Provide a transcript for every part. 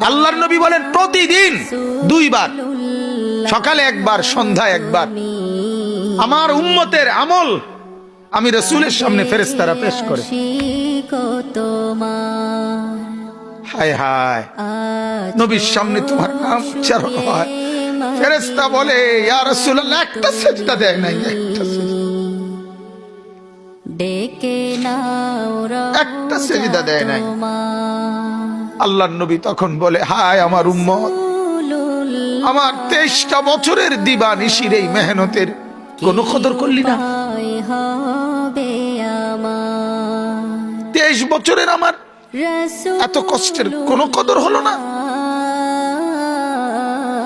আল্লাহর নবী বলেন প্রতিদিন 2 বার, সকালে একবার, সন্ধ্যায় একবার আমার উম্মতের আমল আমি রাসূলের সামনে ফেরেশতারা পেশ করে। হায় হায়, নবীর সামনে তোমার নাম উচ্চারণ হয়, ফেরেশতা বলে ইয়া রাসূলুল্লাহ একটা সিজদা দেয় নাই, একটা সিজদা দেয় নাই। আল্লাহর নবী তখন বলে হায় আমার উম্মত, আমার 23টা বছরের দিবানিশির এই মেহনতের কোনো কদর করলি না। 23 বছরের আমার এত কষ্টের কোনো কদর হলো না।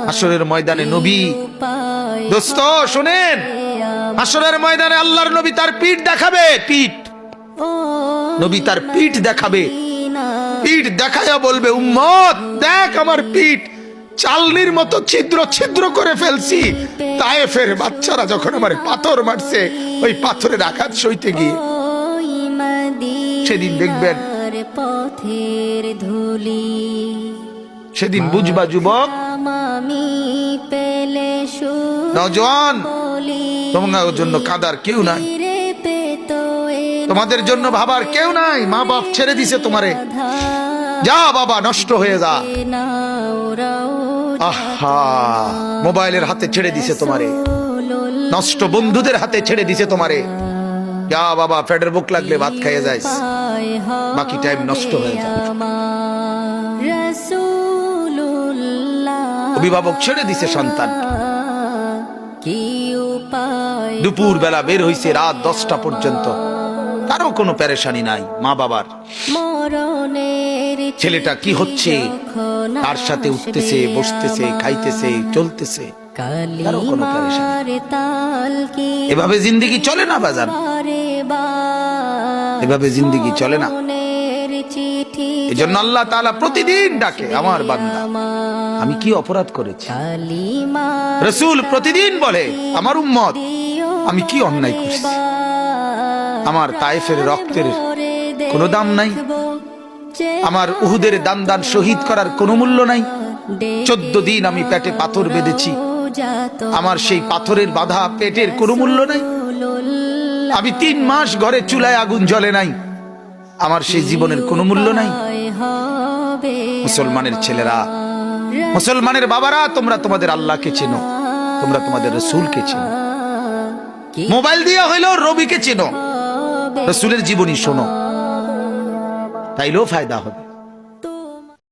হাসরের ময়দানে নবী, দোস্ত শুনেন, হাসরের ময়দানে আল্লাহর নবী তার পিঠ দেখাবে, পিঠ, নবী তার পিঠ দেখাবে, পিঠ দেখায়া বলবে উম্মত দেখ আমার পিঠ চালনির মতো ছিদ্র ছিদ্র করে ফেলছি। তায়েফের বাচ্চারা যখন আমার পাথর মারছে, ওই পাথরের আঘাত সইতে গিয়ে সেদিন দেখবেন, সেদিন বুঝবা যুবক, নওজোয়ান, তোমাদের জন্য কাঁদার কেউ নাই, তোমাদের জন্য ভাবার কেউ নাই। মা বাপ ছেড়ে দিছে তোমারে, যা বাবা নষ্ট হয়ে যা। আহা, মোবাইলের হাতে ছেড়ে দিছে তোমারে, নষ্ট বন্ধুদের হাতে ছেড়ে দিছে তোমারে, যা বাবা পেটের বুক লাগলে ভাত খাইয়ে যাইস, বাকি টাইম নষ্ট হয়ে যায়। অভিভাবক ছেড়ে দিছে সন্তান, দুপুর বেলা বের হইছে রাত 10টা পর্যন্ত, কারো কোনো পেরেশানি নাই মা বাবার। ছেলেটা কি হচ্ছে, তার সাথে উঠতেছে, বসতেছে, খাইতেছে, চলতেছে, কারো কোনো পেরেশানি। এভাবে জিন্দেগি চলে না বাজার, এভাবে জিন্দেগি চলে না। এজন্য আল্লাহ তাআলা প্রতিদিন ডাকে আমার বান্দা আমি কি অপরাধ করেছি। রাসূল প্রতিদিন বলে আমার উম্মত আমি কি অন্যায় করেছি। আমার তায়েফের রক্তের কোনো দাম নাই, আমার উহুদের দান দান শহীদ করার কোনো মূল্য নাই। 14 দিন আমি পেটে পাথর বেঁধেছি, আমার সেই পাথরের বাধা পেটের কোনো মূল্য নাই। আমি 3 মাস ঘরে চুলায় আগুন জ্বলে নাই, আমার সেই জীবনের কোনো মূল্য নাই। মুসলমানের ছেলেরা, মুসলমানের বাবারা, তোমরা তোমাদের আল্লাহকে চেনো, তোমরা তোমাদের রাসূলকে চেনো। মোবাইল দিয়ে হইলেও রবিকে চেনো, রাসূলের জীবনী শোনো, তাইলেও ফায়দা হবে।